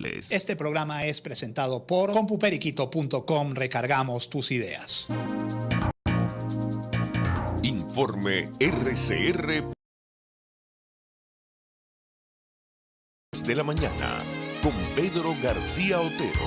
internacionales. Este programa es presentado por compuperiquito.com. Recargamos tus ideas. Informe RCR de la mañana con Pedro García Otero.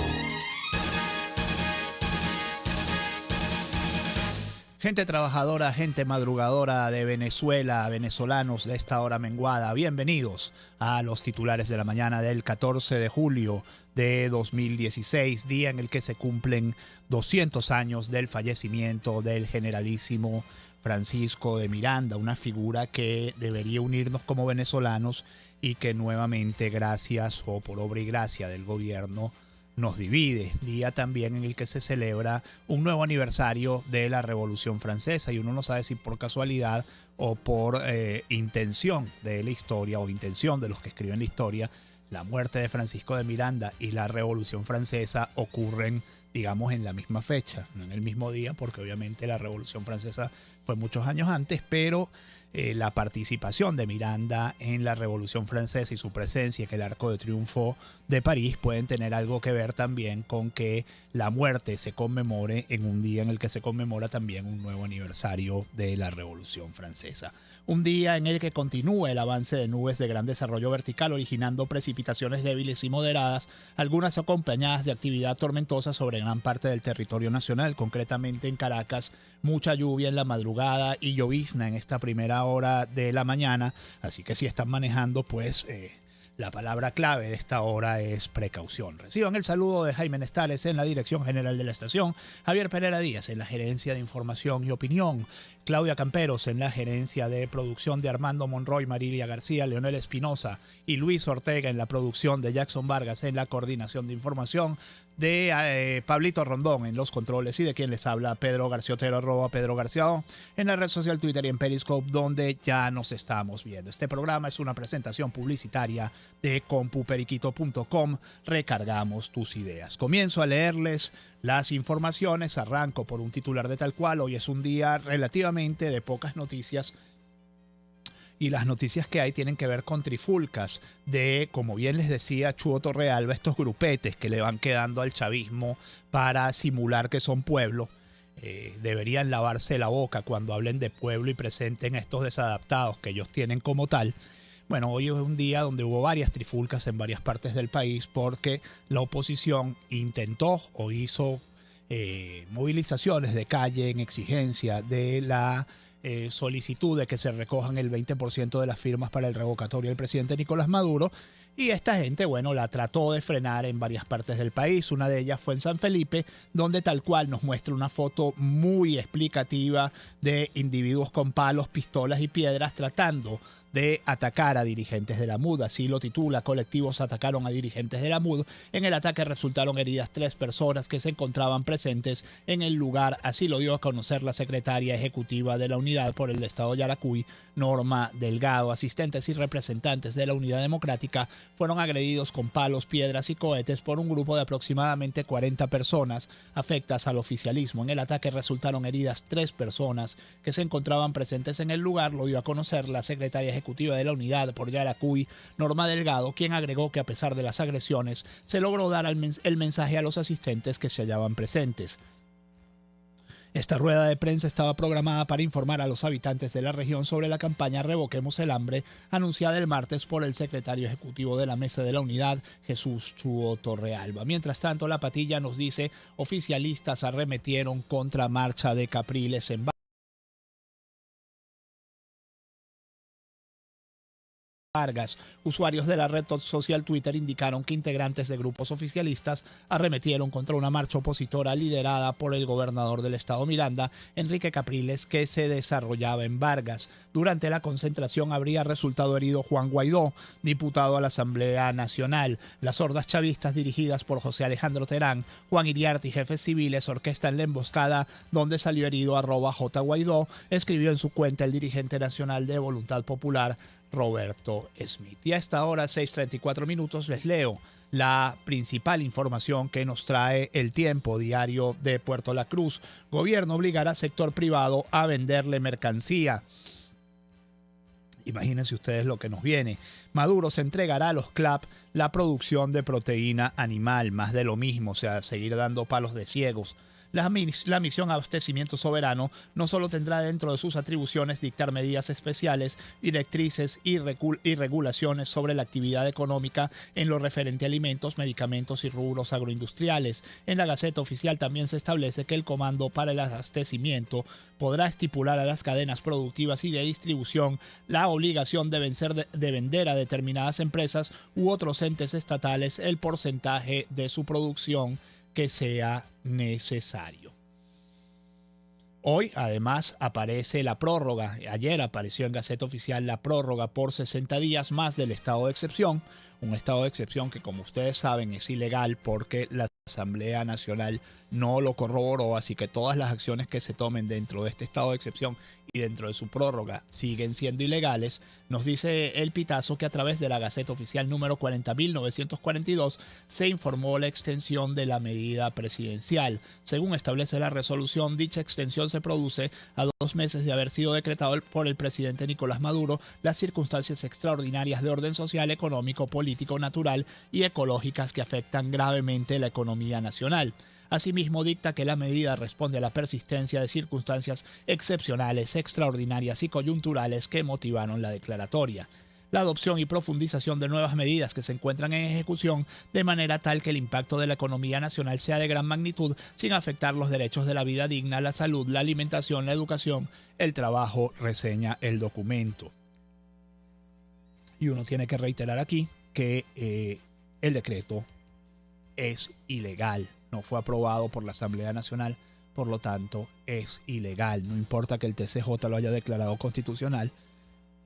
Gente trabajadora, gente madrugadora de Venezuela, venezolanos de esta hora menguada, bienvenidos a los titulares de la mañana del 14 de julio de 2016, día en el que se cumplen 200 años del fallecimiento del generalísimo Francisco de Miranda, una figura que debería unirnos como venezolanos y que nuevamente, gracias o por obra y gracia del gobierno, nos divide. Día también en el que se celebra un nuevo aniversario de la Revolución Francesa, y uno no sabe si por casualidad o por intención de la historia o intención de los que escriben la historia, la muerte de Francisco de Miranda y la Revolución Francesa ocurren, digamos, en la misma fecha, no en el mismo día, porque obviamente la Revolución Francesa fue muchos años antes, pero la participación de Miranda en la Revolución Francesa y su presencia en el Arco de Triunfo de París pueden tener algo que ver también con que la muerte se conmemore en un día en el que se conmemora también un nuevo aniversario de la Revolución Francesa. Un día en el que continúa el avance de nubes de gran desarrollo vertical, originando precipitaciones débiles y moderadas, algunas acompañadas de actividad tormentosa sobre gran parte del territorio nacional, concretamente en Caracas, mucha lluvia en la madrugada y llovizna en esta primera hora de la mañana, así que si están manejando, pues la palabra clave de esta hora es precaución. Reciban el saludo de Jaime Nestales en la dirección general de la estación, Javier Pereira Díaz en la gerencia de información y opinión, Claudia Camperos en la gerencia de producción de Armando Monroy, Marilia García, Leonel Espinosa y Luis Ortega en la producción de Jackson Vargas en la coordinación de información, de Pablito Rondón en los controles y de quien les habla Pedro García Otero, @Pedro García en la red social Twitter y en Periscope, donde ya nos estamos viendo. Este programa es una presentación publicitaria de compuperiquito.com. Recargamos tus ideas. Comienzo a leerles las informaciones. Arranco por un titular de tal cual. Hoy es un día relativamente de pocas noticias, y las noticias que hay tienen que ver con trifulcas de, como bien les decía Chuo Torrealba, estos grupetes que le van quedando al chavismo para simular que son pueblo. Deberían lavarse la boca cuando hablen de pueblo y presenten a estos desadaptados que ellos tienen como tal. Bueno, hoy es un día donde hubo varias trifulcas en varias partes del país porque la oposición intentó o hizo movilizaciones de calle en exigencia de la solicitud de que se recojan el 20% de las firmas para el revocatorio del presidente Nicolás Maduro, y esta gente, bueno, la trató de frenar en varias partes del país. Una de ellas fue en San Felipe, donde tal cual nos muestra una foto muy explicativa de individuos con palos, pistolas y piedras tratando de atacar a dirigentes de la MUD. Así lo titula: colectivos atacaron a dirigentes de la MUD. En el ataque resultaron heridas 3 personas que se encontraban presentes en el lugar. Así lo dio a conocer la secretaria ejecutiva de la Unidad por el Estado Yaracuy, Norma Delgado. Asistentes y representantes de la Unidad Democrática fueron agredidos con palos, piedras y cohetes por un grupo de aproximadamente 40 personas afectas al oficialismo. En el ataque resultaron heridas 3 personas que se encontraban presentes en el lugar. Lo dio a conocer la secretaria ejecutiva de la Unidad por Yaracuy, Norma Delgado, quien agregó que a pesar de las agresiones se logró dar el mensaje a los asistentes que se hallaban presentes. Esta rueda de prensa estaba programada para informar a los habitantes de la región sobre la campaña Revoquemos el Hambre, anunciada el martes por el secretario ejecutivo de la Mesa de la Unidad, Jesús Chuo Torrealba. Mientras tanto, La Patilla nos dice: oficialistas arremetieron contra marcha de Capriles en Vargas. Usuarios de la red social Twitter indicaron que integrantes de grupos oficialistas arremetieron contra una marcha opositora liderada por el gobernador del estado Miranda, Enrique Capriles, que se desarrollaba en Vargas. Durante la concentración habría resultado herido Juan Guaidó, diputado a la Asamblea Nacional. Las hordas chavistas dirigidas por José Alejandro Terán, Juan Iriarte y jefes civiles orquestan la emboscada donde salió herido @JGuaidó, escribió en su cuenta el dirigente nacional de Voluntad Popular, Roberto Smith. Y a esta hora, 6:34 minutos, les leo la principal información que nos trae El Tiempo, diario de Puerto La Cruz. Gobierno obligará al sector privado a venderle mercancía. Y Imagínense ustedes lo que nos viene. Maduro se entregará a los CLAP la producción de proteína animal, más de lo mismo, o sea, seguir dando palos de ciegos. La misión Abastecimiento Soberano no solo tendrá dentro de sus atribuciones dictar medidas especiales, directrices y regulaciones sobre la actividad económica en lo referente a alimentos, medicamentos y rubros agroindustriales. En la Gaceta Oficial también se establece que el Comando para el Abastecimiento podrá estipular a las cadenas productivas y de distribución la obligación de vender a determinadas empresas u otros entes estatales el porcentaje de su producción que sea necesario. Hoy además aparece la prórroga, ayer apareció en Gaceta Oficial la prórroga por 60 días más del estado de excepción, un estado de excepción que como ustedes saben es ilegal porque la Asamblea Nacional no lo corroboró, así que todas las acciones que se tomen dentro de este estado de excepción y dentro de su prórroga siguen siendo ilegales. Nos dice el Pitazo que a través de la Gaceta Oficial número 40.942 se informó la extensión de la medida presidencial. Según establece la resolución, dicha extensión se produce a 2 meses de haber sido decretado por el presidente Nicolás Maduro las circunstancias extraordinarias de orden social, económico, político, natural y ecológicas que afectan gravemente la economía nacional. Asimismo, dicta que la medida responde a la persistencia de circunstancias excepcionales, extraordinarias y coyunturales que motivaron la declaratoria. La adopción y profundización de nuevas medidas que se encuentran en ejecución de manera tal que el impacto de la economía nacional sea de gran magnitud sin afectar los derechos de la vida digna, la salud, la alimentación, la educación, el trabajo, reseña el documento. Y uno tiene que reiterar aquí que el decreto es ilegal. No fue aprobado por la Asamblea Nacional, por lo tanto es ilegal. No importa que el TCJ lo haya declarado constitucional,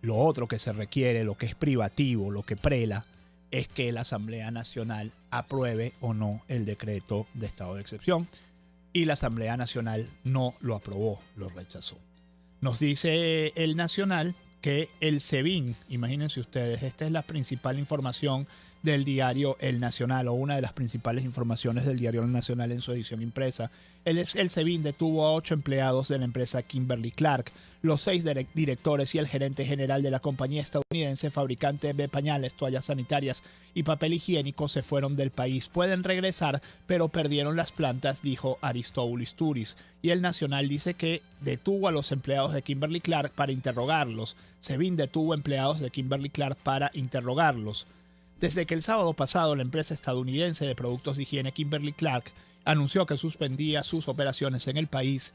lo otro que se requiere, lo que es privativo, lo que prela, es que la Asamblea Nacional apruebe o no el decreto de estado de excepción. Y la Asamblea Nacional no lo aprobó, lo rechazó. Nos dice el Nacional que el SEBIN, imagínense ustedes, esta es la principal información del diario El Nacional, o una de las principales informaciones del diario El Nacional en su edición impresa. El SEBIN detuvo a 8 empleados de la empresa Kimberly Clark. Los 6 directores y el gerente general de la compañía estadounidense fabricante de pañales, toallas sanitarias y papel higiénico se fueron del país. Pueden regresar, pero perdieron las plantas, dijo Aristóbulo Turis. Y El Nacional dice que detuvo a los empleados de Kimberly Clark para interrogarlos. SEBIN detuvo empleados de Kimberly Clark para interrogarlos. Desde que el sábado pasado la empresa estadounidense de productos de higiene Kimberly Clark anunció que suspendía sus operaciones en el país,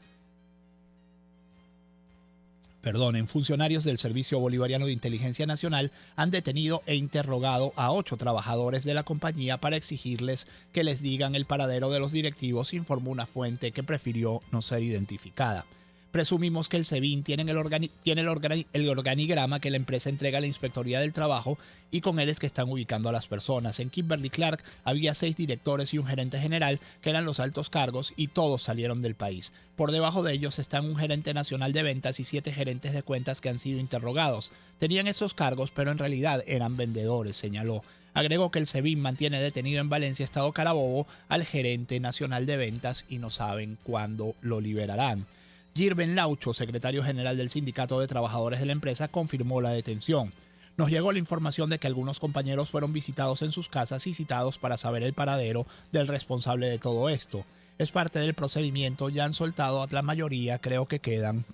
funcionarios del Servicio Bolivariano de Inteligencia Nacional han detenido e interrogado a 8 trabajadores de la compañía para exigirles que les digan el paradero de los directivos, informó una fuente que prefirió no ser identificada. Presumimos que el SEBIN tiene el organigrama que la empresa entrega a la Inspectoría del Trabajo y con él es que están ubicando a las personas. En Kimberly Clark había 6 directores y un gerente general que eran los altos cargos y todos salieron del país. Por debajo de ellos están un gerente nacional de ventas y 7 gerentes de cuentas que han sido interrogados. Tenían esos cargos, pero en realidad eran vendedores, señaló. Agregó que el SEBIN mantiene detenido en Valencia, Estado Carabobo, al gerente nacional de ventas y no saben cuándo lo liberarán. Jirben Laucho, secretario general del Sindicato de Trabajadores de la empresa, confirmó la detención. Nos llegó la información de que algunos compañeros fueron visitados en sus casas y citados para saber el paradero del responsable de todo esto. Es parte del procedimiento, ya han soltado a la mayoría, creo que quedan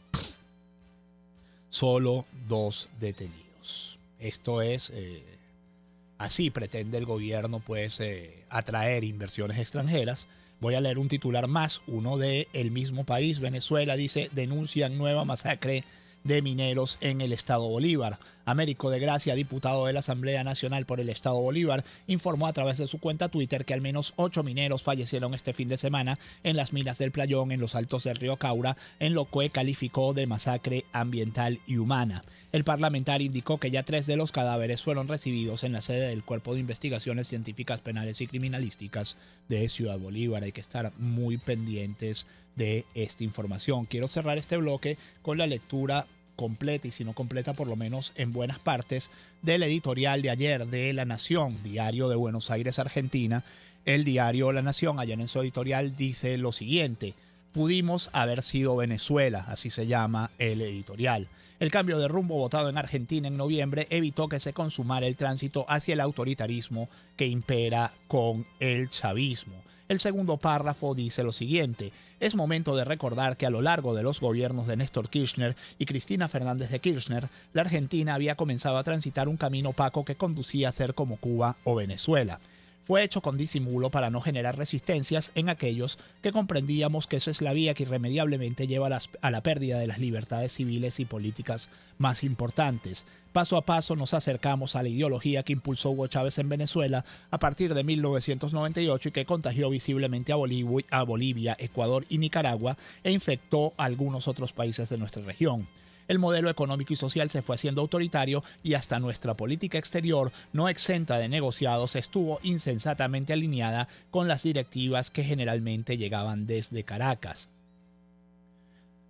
solo 2 detenidos. Esto es, así pretende el gobierno pues atraer inversiones extranjeras. Voy a leer un titular más, uno de El Mismo País. Venezuela dice, denuncian nueva masacre de mineros en el estado Bolívar. Américo de Gracia, diputado de la Asamblea Nacional por el estado Bolívar, informó a través de su cuenta Twitter que al menos 8 mineros fallecieron este fin de semana en las minas del Playón en los altos del río Caura, en lo que calificó de masacre ambiental y humana. El parlamentario indicó que ya 3 de los cadáveres fueron recibidos en la sede del Cuerpo de Investigaciones Científicas Penales y Criminalísticas de Ciudad Bolívar. Hay que estar muy pendientes de esta información. Quiero cerrar este bloque con la lectura completa, y si no completa por lo menos en buenas partes, del editorial de ayer de La Nación, diario de Buenos Aires, Argentina. El diario La Nación, ayer en su editorial, dice lo siguiente: pudimos haber sido Venezuela, así se llama el editorial. El cambio de rumbo votado en Argentina en noviembre evitó que se consumara el tránsito hacia el autoritarismo que impera con el chavismo. El segundo párrafo dice lo siguiente: es momento de recordar que a lo largo de los gobiernos de Néstor Kirchner y Cristina Fernández de Kirchner, la Argentina había comenzado a transitar un camino opaco que conducía a ser como Cuba o Venezuela. Fue hecho con disimulo para no generar resistencias en aquellos que comprendíamos que esa es la vía que irremediablemente lleva a la pérdida de las libertades civiles y políticas más importantes. Paso a paso nos acercamos a la ideología que impulsó Hugo Chávez en Venezuela a partir de 1998 y que contagió visiblemente a Bolivia, Ecuador y Nicaragua e infectó a algunos otros países de nuestra región. El modelo económico y social se fue haciendo autoritario y hasta nuestra política exterior, no exenta de negociados, estuvo insensatamente alineada con las directivas que generalmente llegaban desde Caracas.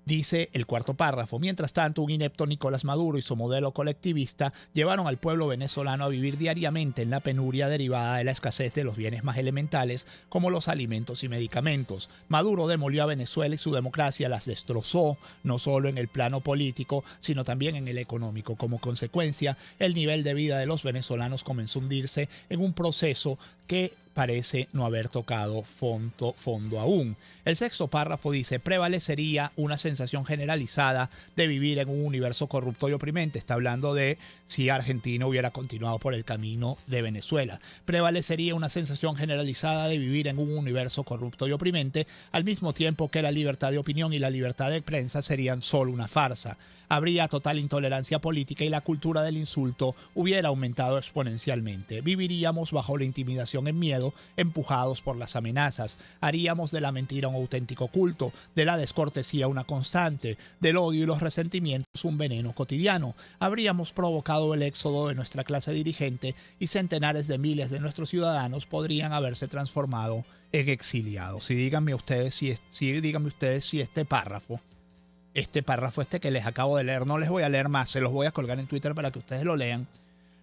Dice el cuarto párrafo: mientras tanto, un inepto Nicolás Maduro y su modelo colectivista llevaron al pueblo venezolano a vivir diariamente en la penuria derivada de la escasez de los bienes más elementales como los alimentos y medicamentos. Maduro demolió a Venezuela y su democracia las destrozó, no solo en el plano político, sino también en el económico. Como consecuencia, el nivel de vida de los venezolanos comenzó a hundirse en un proceso que parece no haber tocado fondo aún. El sexto párrafo dice: prevalecería una sensación generalizada de vivir en un universo corrupto y oprimente. Está hablando de si Argentina hubiera continuado por el camino de Venezuela. Prevalecería una sensación generalizada de vivir en un universo corrupto y oprimente, al mismo tiempo que la libertad de opinión y la libertad de prensa serían solo una farsa. Habría total intolerancia política y la cultura del insulto hubiera aumentado exponencialmente. Viviríamos bajo la intimidación en miedo, empujados por las amenazas. Haríamos de la mentira un auténtico culto, de la descortesía una constante, del odio y los resentimientos un veneno cotidiano. Habríamos provocado el éxodo de nuestra clase dirigente y centenares de miles de nuestros ciudadanos podrían haberse transformado en exiliados. Y díganme ustedes si este párrafo que les acabo de leer, no les voy a leer más, se los voy a colgar en Twitter para que ustedes lo lean,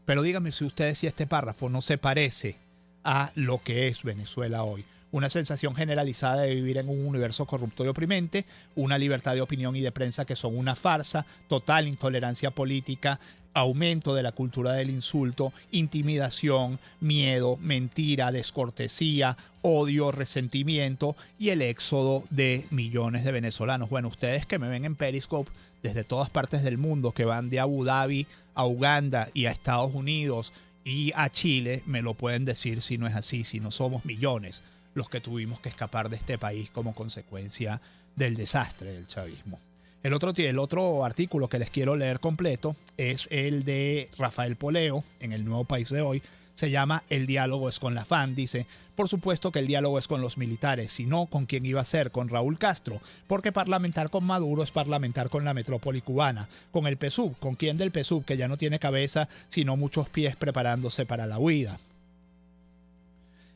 pero díganme si ustedes si este párrafo no se parece a lo que es Venezuela hoy. Una sensación generalizada de vivir en un universo corrupto y oprimente, una libertad de opinión y de prensa que son una farsa, total intolerancia política, aumento de la cultura del insulto, intimidación, miedo, mentira, descortesía, odio, resentimiento y el éxodo de millones de venezolanos. Bueno, ustedes que me ven en Periscope desde todas partes del mundo, que van de Abu Dhabi a Uganda y a Estados Unidos y a Chile, me lo pueden decir si no es así, si no somos millones los que tuvimos que escapar de este país como consecuencia del desastre del chavismo. El otro artículo que les quiero leer completo es el de Rafael Poleo en El Nuevo País de hoy. Se llama El diálogo es con la FAN. Dice: por supuesto que el diálogo es con los militares, sino con quién iba a ser, con Raúl Castro, porque parlamentar con Maduro es parlamentar con la metrópoli cubana, con el PSUV, con quién del PSUV, que ya no tiene cabeza, sino muchos pies preparándose para la huida.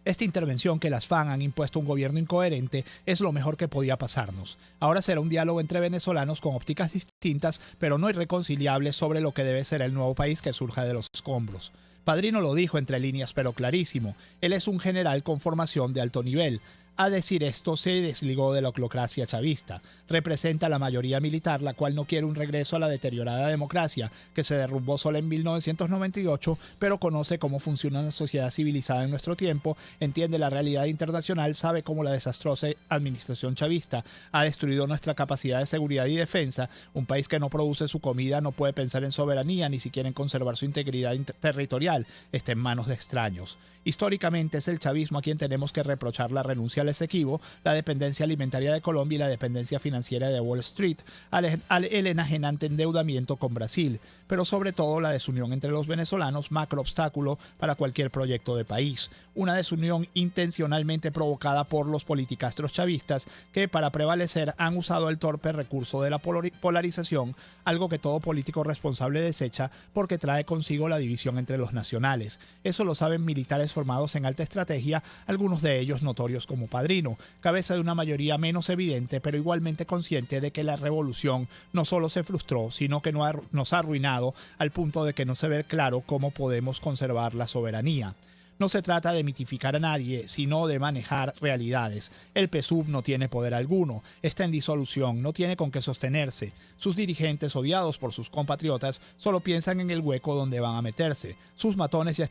Esta intervención que las FAN han impuesto a un gobierno incoherente es lo mejor que podía pasarnos. Ahora será un diálogo entre venezolanos con ópticas distintas, pero no irreconciliables, sobre lo que debe ser el nuevo país que surja de los escombros. Padrino lo dijo entre líneas, pero clarísimo. Él es un general con formación de alto nivel. A decir esto, se desligó de la oclocracia chavista. Representa a la mayoría militar, la cual no quiere un regreso a la deteriorada democracia que se derrumbó sola en 1998, pero conoce cómo funciona una sociedad civilizada en nuestro tiempo, entiende la realidad internacional, sabe cómo la desastrosa administración chavista ha destruido nuestra capacidad de seguridad y defensa. Un país que no produce su comida no puede pensar en soberanía, ni siquiera en conservar su integridad territorial. Está en manos de extraños. Históricamente es el chavismo a quien tenemos que reprochar la renuncia al Esequibo, la dependencia alimentaria de Colombia y la dependencia financiera de Wall Street, el enajenante endeudamiento con Brasil, pero sobre todo la desunión entre los venezolanos, macro obstáculo para cualquier proyecto de país. Una desunión intencionalmente provocada por los politicastros chavistas que, para prevalecer, han usado el torpe recurso de la polarización, algo que todo político responsable desecha porque trae consigo la división entre los nacionales. Eso lo saben militares formados en alta estrategia, algunos de ellos notorios como Padrino, cabeza de una mayoría menos evidente pero igualmente consciente de que la revolución no solo se frustró, sino que nos ha arruinado al punto de que no se ve claro cómo podemos conservar la soberanía. No se trata de mitificar a nadie, sino de manejar realidades. El PSUV no tiene poder alguno, está en disolución, no tiene con qué sostenerse. Sus dirigentes, odiados por sus compatriotas, solo piensan en el hueco donde van a meterse. Sus matones ya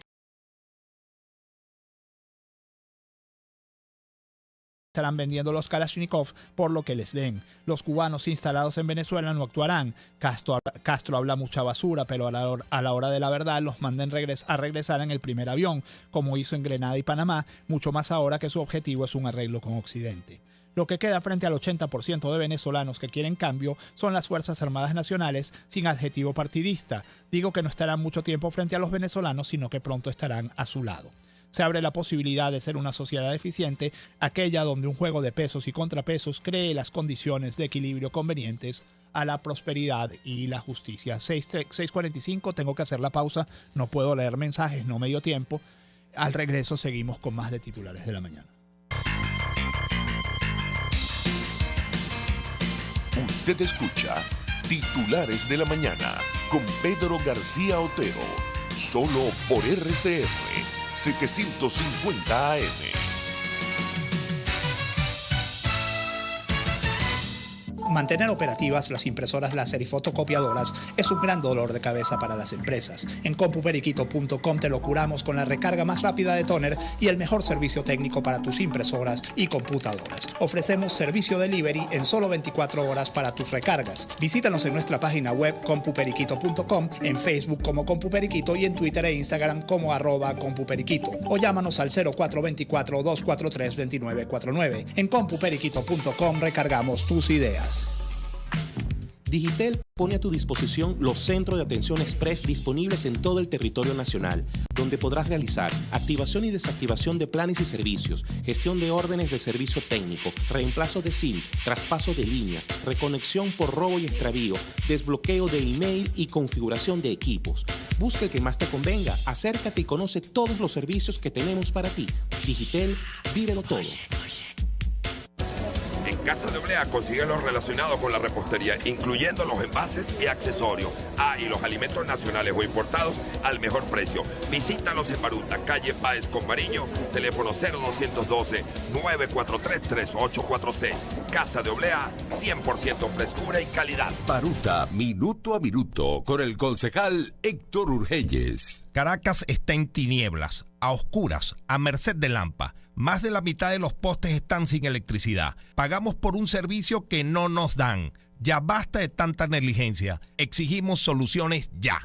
estarán vendiendo los Kalashnikov por lo que les den. Los cubanos instalados en Venezuela no actuarán. Castro habla mucha basura, pero a la hora de la verdad los manden a regresar en el primer avión, como hizo en Grenada y Panamá, mucho más ahora que su objetivo es un arreglo con Occidente. Lo que queda frente al 80% de venezolanos que quieren cambio son las Fuerzas Armadas Nacionales sin adjetivo partidista. Digo que no estarán mucho tiempo frente a los venezolanos, sino que pronto estarán a su lado. Se abre la posibilidad de ser una sociedad eficiente, aquella donde un juego de pesos y contrapesos cree las condiciones de equilibrio convenientes a la prosperidad y la justicia. 6:45, tengo que hacer la pausa, no puedo leer mensajes, no me dio tiempo. Al regreso seguimos con más de Titulares de la Mañana. Usted escucha Titulares de la Mañana con Pedro García Otero, solo por RCR 750 AM. Mantener operativas las impresoras láser y fotocopiadoras es un gran dolor de cabeza para las empresas. En compuperiquito.com te lo curamos con la recarga más rápida de Toner y el mejor servicio técnico para tus impresoras y computadoras. Ofrecemos servicio delivery en solo 24 horas para tus recargas. Visítanos en nuestra página web compuperiquito.com, en Facebook como Compuperiquito y en Twitter e Instagram como @compuperiquito. O llámanos al 0424-243-2949. En compuperiquito.com recargamos tus ideas. Digitel pone a tu disposición los centros de atención express disponibles en todo el territorio nacional, donde podrás realizar activación y desactivación de planes y servicios, gestión de órdenes de servicio técnico, reemplazo de SIM, traspaso de líneas, reconexión por robo y extravío, desbloqueo de email y configuración de equipos. Busca el que más te convenga, acércate y conoce todos los servicios que tenemos para ti. Digitel, vívelo todo. En Casa de Oblea consigue lo relacionado con la repostería, incluyendo los envases y accesorios. Y los alimentos nacionales o importados al mejor precio. Visítanos en Baruta, calle Páez con Mariño, teléfono 0212-943-3846. Casa de Oblea, 100% frescura y calidad. Baruta, minuto a minuto, con el concejal Héctor Urgelles. Caracas está en tinieblas, a oscuras, a merced de Lampa. Más de la mitad de los postes están sin electricidad. Pagamos por un servicio que no nos dan. Ya basta de tanta negligencia. Exigimos soluciones ya.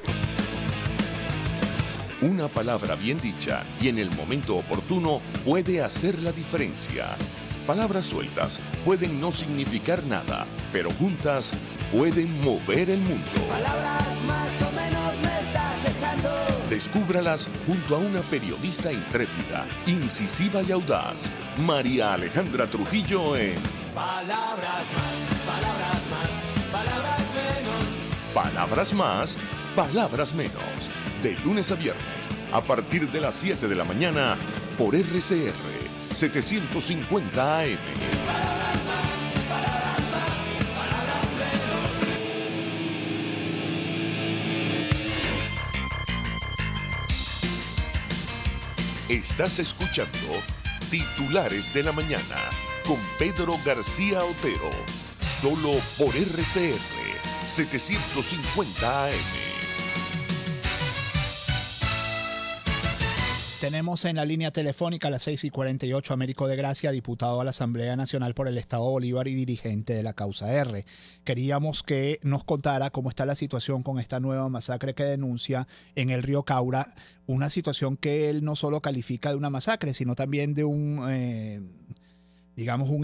Una palabra bien dicha y en el momento oportuno puede hacer la diferencia. Palabras sueltas pueden no significar nada, pero juntas pueden mover el mundo. Palabras más o menos me estás dejando. Descúbralas junto a una periodista intrépida, incisiva y audaz, María Alejandra Trujillo en Palabras más, palabras más, palabras menos. Palabras más, palabras menos. De lunes a viernes, a partir de las 7 de la mañana, por RCR 750 AM. Palabras más, palabras más, palabras menos. Estás escuchando Titulares de la Mañana con Pedro García Otero, solo por RCR 750 AM. Tenemos en la línea telefónica a las 6:48 Américo de Gracia, diputado a la Asamblea Nacional por el Estado Bolívar y dirigente de la Causa R. Queríamos que nos contara cómo está la situación con esta nueva masacre que denuncia en el río Caura, una situación que él no solo califica de una masacre, sino también de un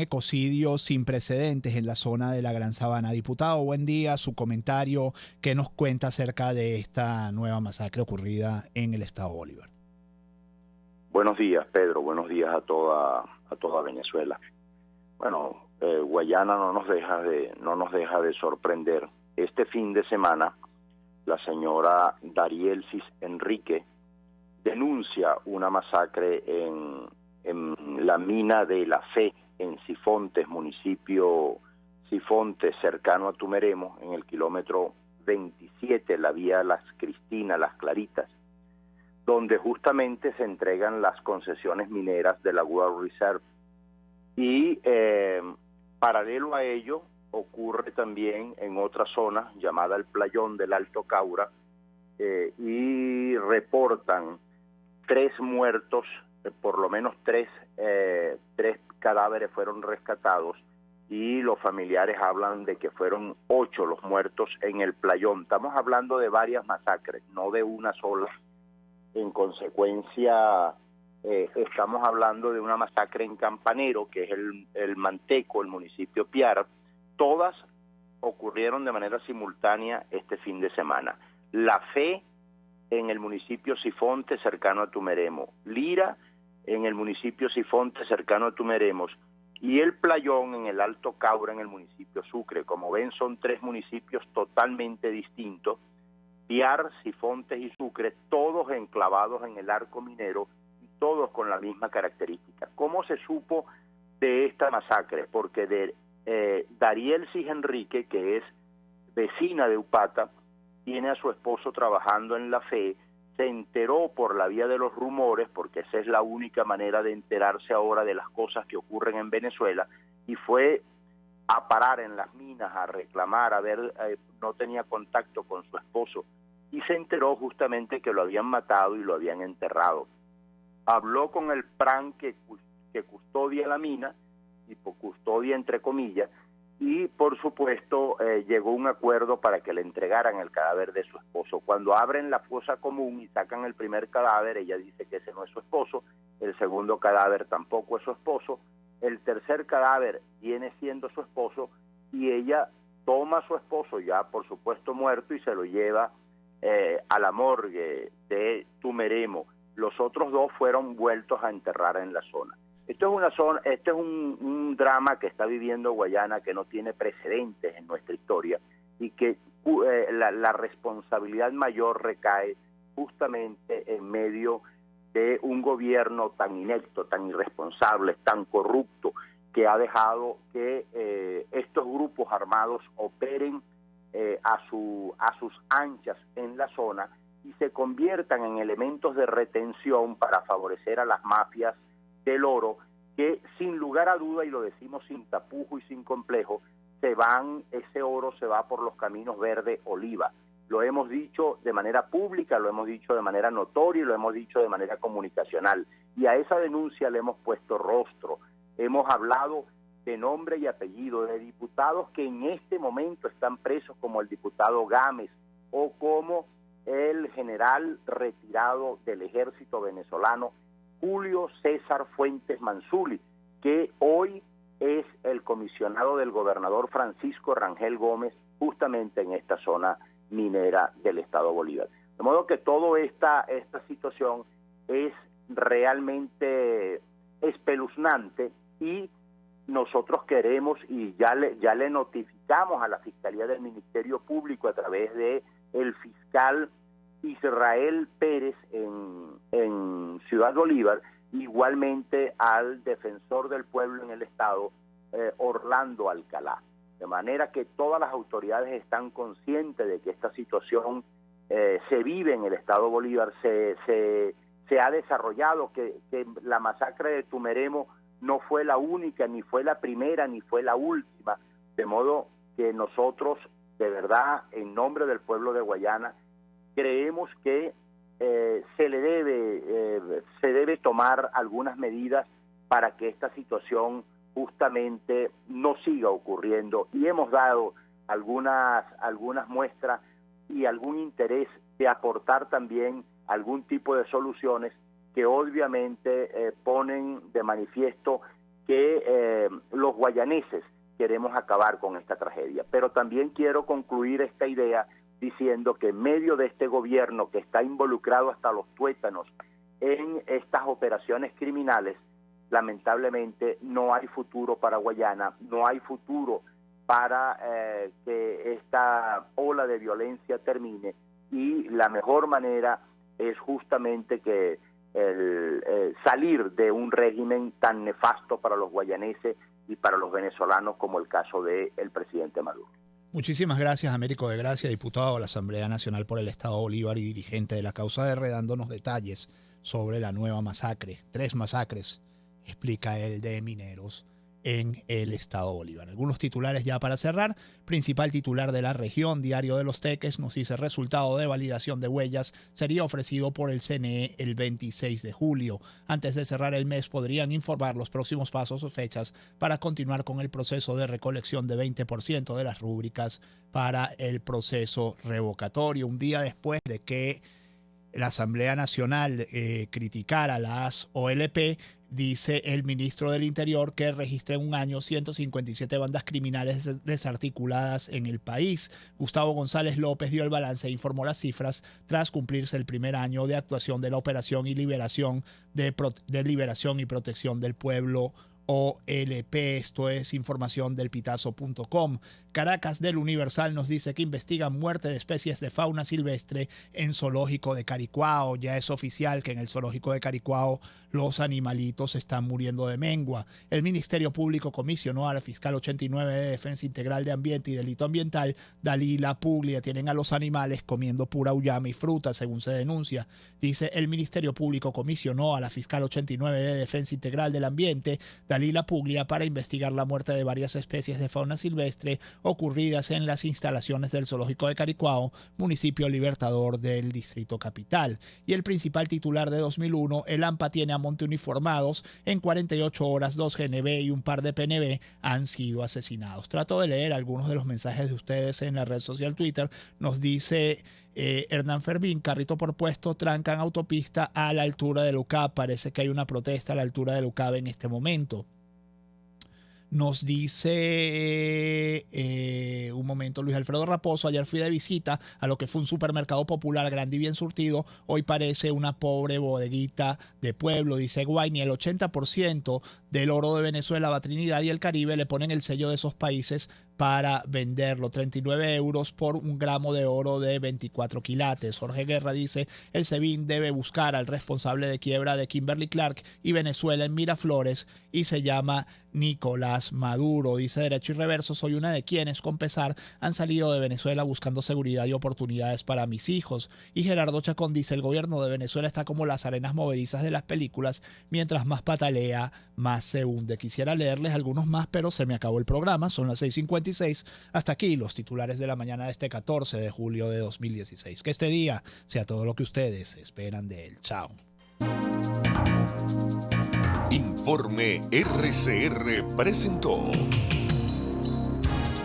ecocidio sin precedentes en la zona de la Gran Sabana. Diputado, buen día, su comentario, ¿qué nos cuenta acerca de esta nueva masacre ocurrida en el Estado Bolívar? Buenos días, Pedro. Buenos días a toda Venezuela. Bueno, Guayana no nos deja de sorprender. Este fin de semana, la señora Darielsis Enrique denuncia una masacre en la mina de La Fe, en Sifontes, municipio Sifontes, cercano a Tumeremo, en el kilómetro 27, la vía Las Cristinas, Las Claritas, donde justamente se entregan las concesiones mineras de la World Reserve. Y paralelo a ello, ocurre también en otra zona llamada el Playón del Alto Caura, y reportan 3 muertos, por lo menos 3 cadáveres fueron rescatados, y los familiares hablan de que fueron 8 los muertos en el Playón. Estamos hablando de varias masacres, no de una sola. En consecuencia, estamos hablando de una masacre en Campanero, que es el Manteco, el municipio Piar. Todas ocurrieron de manera simultánea este fin de semana. La Fe en el municipio Sifonte, cercano a Tumeremo. Lira en el municipio Sifonte, cercano a Tumeremos. Y el Playón en el Alto Caura, en el municipio Sucre. Como ven, son 3 municipios totalmente distintos. Piar, Sifontes y Sucre, todos enclavados en el arco minero y todos con la misma característica. ¿Cómo se supo de esta masacre? Porque Darielsis Enrique, que es vecina de Upata, tiene a su esposo trabajando en La Fe, se enteró por la vía de los rumores, porque esa es la única manera de enterarse ahora de las cosas que ocurren en Venezuela, y fue a parar en las minas, a reclamar, a ver, no tenía contacto con su esposo, y se enteró justamente que lo habían matado y lo habían enterrado. Habló con el PRAN que custodia la mina, tipo custodia entre comillas, y por supuesto llegó a un acuerdo para que le entregaran el cadáver de su esposo. Cuando abren la fosa común y sacan el primer cadáver, ella dice que ese no es su esposo, el segundo cadáver tampoco es su esposo, el tercer cadáver viene siendo su esposo, y ella toma a su esposo ya por supuesto muerto y se lo lleva a la morgue de Tumeremo. Los otros 2 fueron vueltos a enterrar en la zona. Esto es un drama que está viviendo Guayana, que no tiene precedentes en nuestra historia, y que la responsabilidad mayor recae justamente en medio de un gobierno tan inepto, tan irresponsable, tan corrupto, que ha dejado que estos grupos armados operen a sus anchas en la zona y se conviertan en elementos de retención para favorecer a las mafias del oro, que sin lugar a duda, y lo decimos sin tapujo y sin complejo, ese oro se va por los caminos verde oliva. Lo hemos dicho de manera pública, lo hemos dicho de manera notoria y lo hemos dicho de manera comunicacional. Y a esa denuncia le hemos puesto rostro. Hemos hablado de nombre y apellido de diputados que en este momento están presos, como el diputado Gámez o como el general retirado del ejército venezolano Julio César Fuentes Manzuli, que hoy es el comisionado del gobernador Francisco Rangel Gómez, justamente en esta zona minera del estado Bolívar. De modo que toda esta situación es realmente espeluznante, y nosotros queremos, y ya le notificamos a la Fiscalía del Ministerio Público a través de el fiscal Israel Pérez en Ciudad Bolívar, igualmente al defensor del pueblo en el estado, Orlando Alcalá. De manera que todas las autoridades están conscientes de que esta situación se vive en el estado Bolívar, se ha desarrollado, que la masacre de Tumeremo no fue la única, ni fue la primera, ni fue la última. De modo que nosotros, de verdad, en nombre del pueblo de Guayana, creemos que se debe tomar algunas medidas para que esta situación justamente no siga ocurriendo, y hemos dado algunas muestras y algún interés de aportar también algún tipo de soluciones que obviamente ponen de manifiesto que los guayaneses queremos acabar con esta tragedia. Pero también quiero concluir esta idea diciendo que en medio de este gobierno que está involucrado hasta los tuétanos en estas operaciones criminales, lamentablemente no hay futuro para Guayana, no hay futuro para que esta ola de violencia termine, y la mejor manera es justamente que salir de un régimen tan nefasto para los guayaneses y para los venezolanos como el caso del presidente Maduro. Muchísimas gracias, Américo de Gracia, diputado de la Asamblea Nacional por el Estado Bolívar y dirigente de la causa R, dándonos detalles sobre la nueva masacre. 3 masacres, explica él, de mineros en el Estado Bolívar. Algunos titulares ya para cerrar. Principal titular de la región, Diario de los Teques, nos dice: resultado de validación de huellas sería ofrecido por el CNE el 26 de julio. Antes de cerrar el mes podrían informar los próximos pasos o fechas para continuar con el proceso de recolección de 20% de las rúbricas para el proceso revocatorio. Un día después de que la Asamblea Nacional criticara las OLP, dice el ministro del Interior que registró en un año 157 bandas criminales desarticuladas en el país. Gustavo González López dio el balance e informó las cifras tras cumplirse el primer año de actuación de la Operación y Liberación de Liberación y Protección del Pueblo, OLP. Esto es información del pitazo.com. Caracas del Universal nos dice que investigan muerte de especies de fauna silvestre en zoológico de Caricuao. Ya es oficial que en el zoológico de Caricuao los animalitos están muriendo de mengua. El Ministerio Público comisionó a la fiscal 89 de Defensa Integral de Ambiente y Delito Ambiental, Dalila Puglia. Tienen a los animales comiendo pura uyama y fruta, según se denuncia. Dice: el Ministerio Público comisionó a la fiscal 89 de Defensa Integral del Ambiente, Dalila Puglia, para investigar la muerte de varias especies de fauna silvestre ocurridas en las instalaciones del zoológico de Caricuao, municipio Libertador del Distrito Capital. Y el principal titular de 2001, el AMPA tiene a monte uniformados. En 48 horas, 2 GNB y un par de PNB han sido asesinados. Trato de leer algunos de los mensajes de ustedes en la red social Twitter. Nos dice Hernán Fermín: carrito por puesto, trancan autopista a la altura de Lucab. Parece que hay una protesta a la altura de Lucab en este momento. Nos dice, un momento, Luis Alfredo Raposo: ayer fui de visita a lo que fue un supermercado popular grande y bien surtido. Hoy parece una pobre bodeguita de pueblo. Dice Guayni: el 80% del oro de Venezuela va a Trinidad y el Caribe. Le ponen el sello de esos países para venderlo. 39 euros por un gramo de oro de 24 quilates. Jorge Guerra dice: el SEBIN debe buscar al responsable de quiebra de Kimberly Clark y Venezuela en Miraflores, y se llama Nicolás Maduro. Dice Derecho y Reverso: soy una de quienes, con pesar, han salido de Venezuela buscando seguridad y oportunidades para mis hijos. Y Gerardo Chacón dice: el gobierno de Venezuela está como las arenas movedizas de las películas, mientras más patalea, más se hunde. Quisiera leerles algunos más, pero se me acabó el programa. Son las 6:56. Hasta aquí los titulares de la mañana de este 14 de julio de 2016. Que este día sea todo lo que ustedes esperan de él. Chao. Informe RCR presentó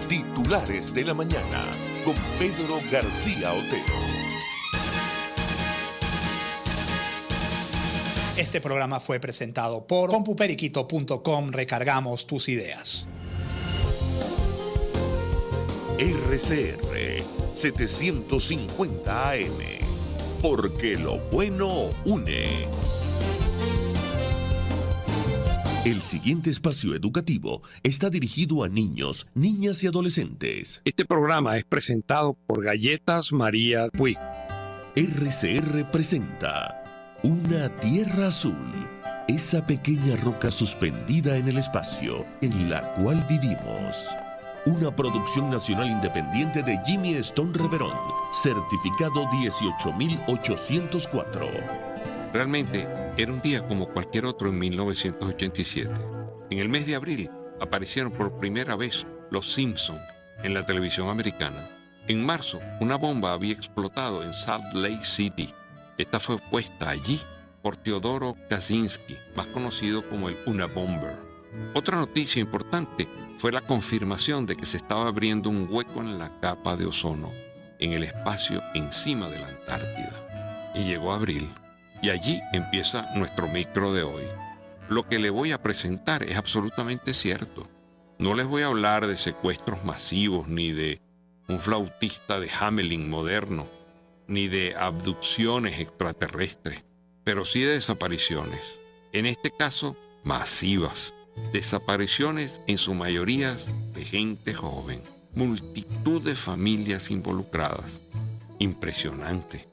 Titulares de la Mañana con Pedro García Otero. Este programa fue presentado por compuperiquito.com. Recargamos tus ideas. RCR 750 AM, porque lo bueno une. El siguiente espacio educativo está dirigido a niños, niñas y adolescentes. Este programa es presentado por Galletas María Puig. RCR presenta Una Tierra Azul, esa pequeña roca suspendida en el espacio en la cual vivimos. Una producción nacional independiente de Jimmy Stone Reverón, certificado 18804. Realmente era un día como cualquier otro en 1987. En el mes de abril aparecieron por primera vez Los Simpson en la televisión americana. En marzo, una bomba había explotado en Salt Lake City. Esta fue puesta allí por Teodoro Kaczynski, más conocido como el Unabomber. Otra noticia importante fue la confirmación de que se estaba abriendo un hueco en la capa de ozono, en el espacio encima de la Antártida. Y llegó abril, y allí empieza nuestro micro de hoy. Lo que le voy a presentar es absolutamente cierto. No les voy a hablar de secuestros masivos, ni de un flautista de Hamelin moderno, ni de abducciones extraterrestres, pero sí de desapariciones. En este caso, masivas. Desapariciones en su mayoría de gente joven. Multitud de familias involucradas. Impresionante.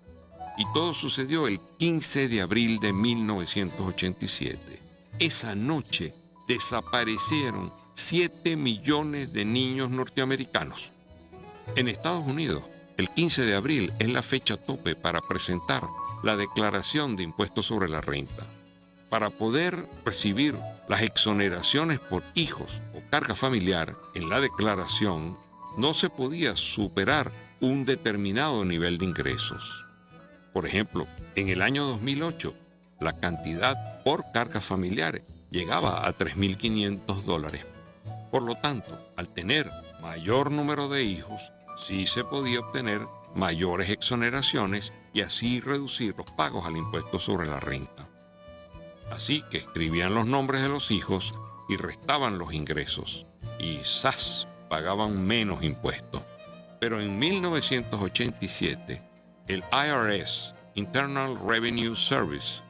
Y todo sucedió el 15 de abril de 1987. Esa noche desaparecieron 7 millones de niños norteamericanos. En Estados Unidos, el 15 de abril es la fecha tope para presentar la declaración de impuestos sobre la renta. Para poder recibir las exoneraciones por hijos o carga familiar en la declaración, no se podía superar un determinado nivel de ingresos. Por ejemplo, en el año 2008, la cantidad por cargas familiares llegaba a $3.500. Por lo tanto, al tener mayor número de hijos, sí se podía obtener mayores exoneraciones y así reducir los pagos al impuesto sobre la renta. Así que escribían los nombres de los hijos y restaban los ingresos. Y ¡zas!, pagaban menos impuestos. Pero en 1987, el IRS, Internal Revenue Service,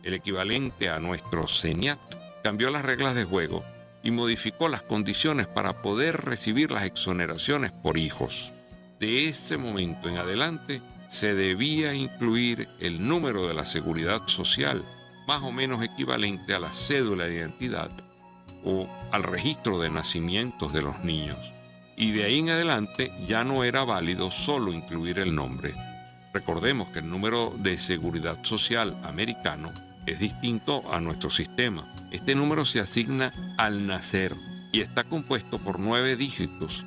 el equivalente a nuestro CENIAT, cambió las reglas de juego y modificó las condiciones para poder recibir las exoneraciones por hijos. De ese momento en adelante, se debía incluir el número de la seguridad social, más o menos equivalente a la cédula de identidad o al registro de nacimientos de los niños. Y de ahí en adelante ya no era válido solo incluir el nombre. Recordemos que el número de seguridad social americano es distinto a nuestro sistema. Este número se asigna al nacer y está compuesto por 9 dígitos.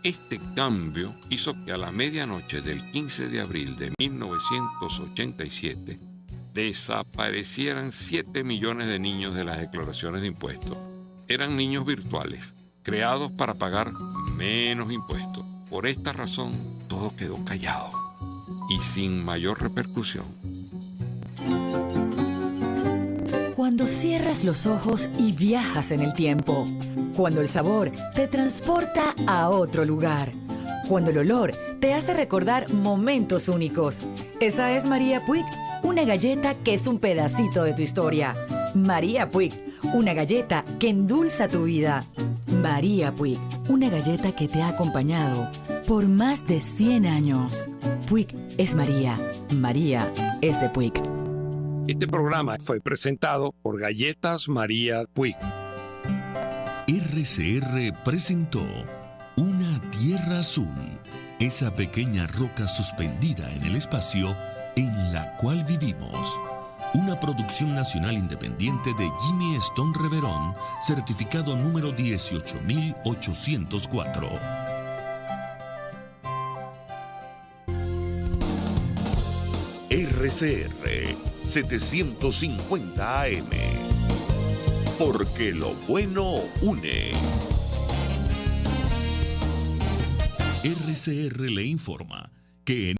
Este cambio hizo que a la medianoche del 15 de abril de 1987 desaparecieran 7 millones de niños de las declaraciones de impuestos. Eran niños virtuales, creados para pagar menos impuestos. Por esta razón, todo quedó callado y sin mayor repercusión. Cuando cierras los ojos y viajas en el tiempo. Cuando el sabor te transporta a otro lugar. Cuando el olor te hace recordar momentos únicos. Esa es María Puig, una galleta que es un pedacito de tu historia. María Puig, una galleta que endulza tu vida. María Puig, una galleta que te ha acompañado por más de 100 años. Puig es María. María es de Puig. Este programa fue presentado por Galletas María Puig. RCR presentó Una Tierra Azul, esa pequeña roca suspendida en el espacio en la cual vivimos. Una producción nacional independiente de Jimmy Stone Reverón, certificado número 18804. RCR 750 AM. Porque lo bueno une. RCR le informa que en